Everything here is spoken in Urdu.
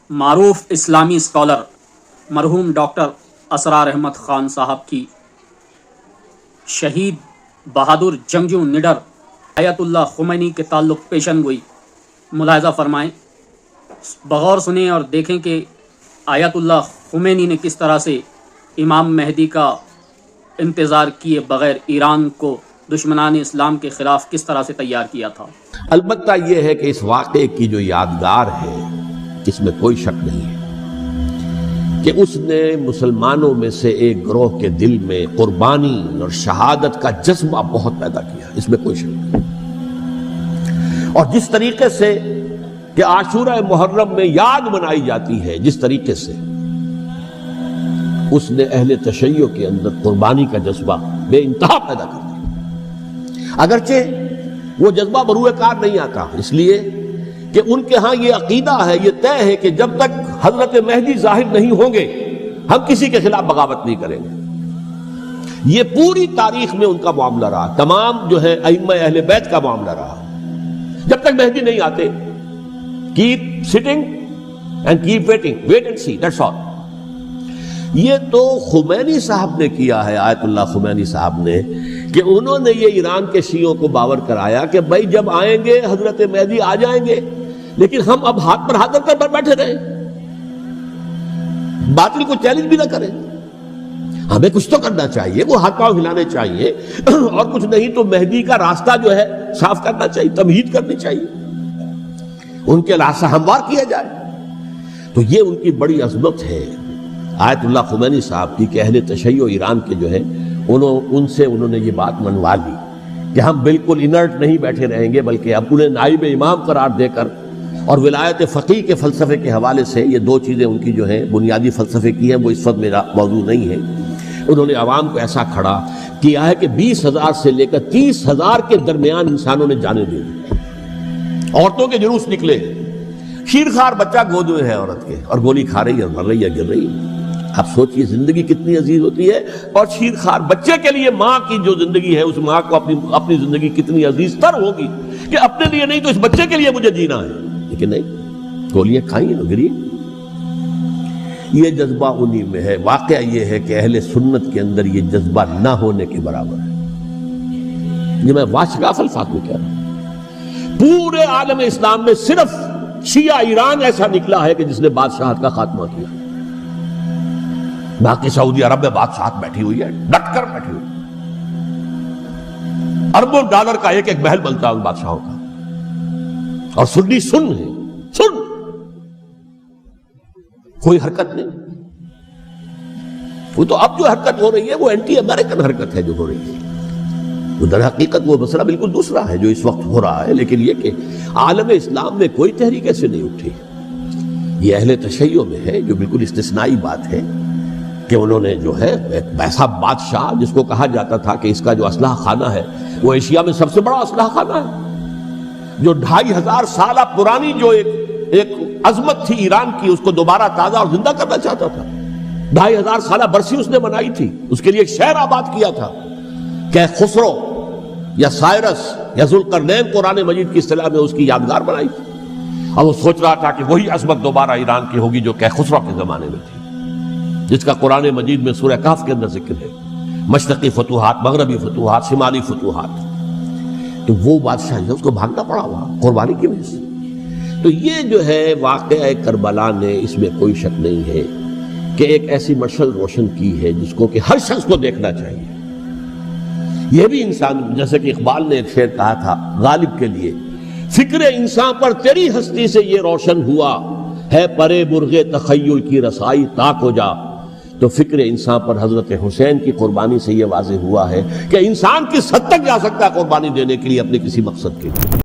معروف اسلامی اسکالر مرحوم ڈاکٹر اسرار احمد خان صاحب کی شہید بہادر جنگجو نڈر آیت اللہ خمینی کے تعلق پیشن گوئی ملاحظہ فرمائیں، بغور سنیں اور دیکھیں کہ آیت اللہ خمینی نے کس طرح سے امام مہدی کا انتظار کیے بغیر ایران کو دشمنان اسلام کے خلاف کس طرح سے تیار کیا تھا۔ البتہ یہ ہے کہ اس واقعے کی جو یادگار ہے اس میں کوئی شک نہیں ہے کہ اس نے مسلمانوں میں سے ایک گروہ کے دل میں قربانی اور شہادت کا جذبہ بہت پیدا کیا، اس میں کوئی شک نہیں۔ اور جس طریقے سے کہ عاشورہ محرم میں یاد منائی جاتی ہے، جس طریقے سے اس نے اہل تشیع کے اندر قربانی کا جذبہ بے انتہا پیدا کر دیا، اگرچہ وہ جذبہ بروئے کار نہیں آتا، اس لیے کہ ان کے ہاں یہ عقیدہ ہے، یہ طے ہے کہ جب تک حضرت مہدی ظاہر نہیں ہوں گے ہم کسی کے خلاف بغاوت نہیں کریں گے۔ یہ پوری تاریخ میں ان کا معاملہ رہا، تمام جو ہے ائمہ اہل بیت کا معاملہ رہا، جب تک مہدی نہیں آتے keep sitting and keep waiting, wait and see, that's all۔ یہ تو خمینی صاحب نے کیا ہے، آیت اللہ خمینی صاحب نے، کہ انہوں نے یہ ایران کے شیعوں کو باور کرایا کہ بھائی جب آئیں گے حضرت مہدی آ جائیں گے، لیکن ہم اب ہاتھ پر ہاتھ رکھ کر بیٹھے رہیں، باطل کو چیلنج بھی نہ کریں، ہمیں کچھ تو کرنا چاہیے، وہ ہاتھ پاؤں ہلانے چاہیے، اور کچھ نہیں تو مہدی کا راستہ جو ہے صاف کرنا چاہیے، تمہید کرنی چاہیے، ان کے راستہ ہموار کیا جائے۔ تو یہ ان کی بڑی عظمت ہے آیت اللہ خمینی صاحب کی کہ اہل تشیع ایران کے جو ہے ان سے انہوں نے یہ بات منوا لی کہ ہم بالکل انرٹ نہیں بیٹھے رہیں گے، بلکہ اب انہیں نائب امام قرار دے کر اور ولایت فقیہ کے فلسفے کے حوالے سے، یہ دو چیزیں ان کی جو ہیں بنیادی فلسفے کی ہیں، وہ اس وقت میرا موضوع نہیں ہے، انہوں نے عوام کو ایسا کھڑا کیا ہے کہ 20,000 سے لے کر 30,000 کے درمیان انسانوں نے جانے دی، عورتوں کے جلوس نکلے، شیرخوار بچہ گود میں ہے عورت کے، اور گولی کھا رہی ہے، مر رہی ہے، گر رہی ہے۔ اب سوچئے زندگی کتنی عزیز ہوتی ہے، اور شیرخوار بچے کے لیے ماں کی جو زندگی ہے، اس ماں کو اپنی زندگی کتنی عزیز تر ہوگی کہ اپنے لیے نہیں تو اس بچے کے لیے مجھے جینا ہے، لیکن نہیں، گولیاں کھائیں گری۔ یہ جذبہ انہی میں ہے۔ واقعہ یہ ہے کہ اہل سنت کے اندر یہ جذبہ نہ ہونے کے برابر ہے۔ یہ میں واشگاف الفاظ میں کہہ رہا ہوں، پورے عالم اسلام میں صرف شیعہ ایران ایسا نکلا ہے کہ جس نے بادشاہت کا خاتمہ کیا، باقی سعودی عرب میں بادشاہت بیٹھی ہوئی ہے، ڈٹ کر بیٹھی ہوئی، اربوں ڈالر کا ایک ایک محل بنتا ہے ان بادشاہوں کا، اور سنی سن ہے، سن، کوئی حرکت نہیں۔ وہ تو اب جو حرکت ہو رہی ہے وہ اینٹی امریکن حرکت ہے جو ہو رہی ہے، وہ در حقیقت وہ مسئلہ بالکل دوسرا ہے جو اس وقت ہو رہا ہے، لیکن یہ کہ عالم اسلام میں کوئی تحریک ایسے نہیں اٹھی۔ یہ اہل تشیع میں ہے جو بالکل استثنائی بات ہے کہ انہوں نے جو ہے ایک ایسا بادشاہ جس کو کہا جاتا تھا کہ اس کا جو اسلحہ خانہ ہے وہ ایشیا میں سب سے بڑا اسلحہ خانہ ہے، جو 2500 سالہ پرانی جو ایک عظمت تھی ایران کی، اس کو دوبارہ تازہ اور زندہ کرنا چاہتا تھا۔ 2500 سالہ برسی اس نے منائی تھی، اس کے لیے ایک شہر آباد کیا تھا کہ خسرو یا سائرس یا ذوالقرنین قرآن مجید کی اصطلاح میں اس کی یادگار بنائی تھی، اور وہ سوچ رہا تھا کہ وہی عظمت دوبارہ ایران کی ہوگی جو کہ خسرو کے زمانے میں تھی، جس کا قرآن مجید میں سورہ کہف کے اندر ذکر ہے، مشرقی فتوحات، مغربی فتوحات، شمالی فتوحات۔ تو وہ بادشاہ ہے، اس کو بھاگنا پڑا وہاں قربانی کی وجہ سے۔ تو یہ جو ہے واقعہ کربلا نے، اس میں کوئی شک نہیں ہے کہ ایک ایسی مشعل روشن کی ہے جس کو کہ ہر شخص کو دیکھنا چاہیے۔ یہ بھی انسان، جیسے کہ اقبال نے ایک شعر کہا تھا غالب کے لیے، فکر انسان پر تیری ہستی سے یہ روشن ہوا ہے، پرے مرغ تخیل کی رسائی تاک ہو جا۔ تو فکر انسان پر حضرت حسین کی قربانی سے یہ واضح ہوا ہے کہ انسان کس حد تک جا سکتا ہے قربانی دینے کے لیے اپنے کسی مقصد کے لیے۔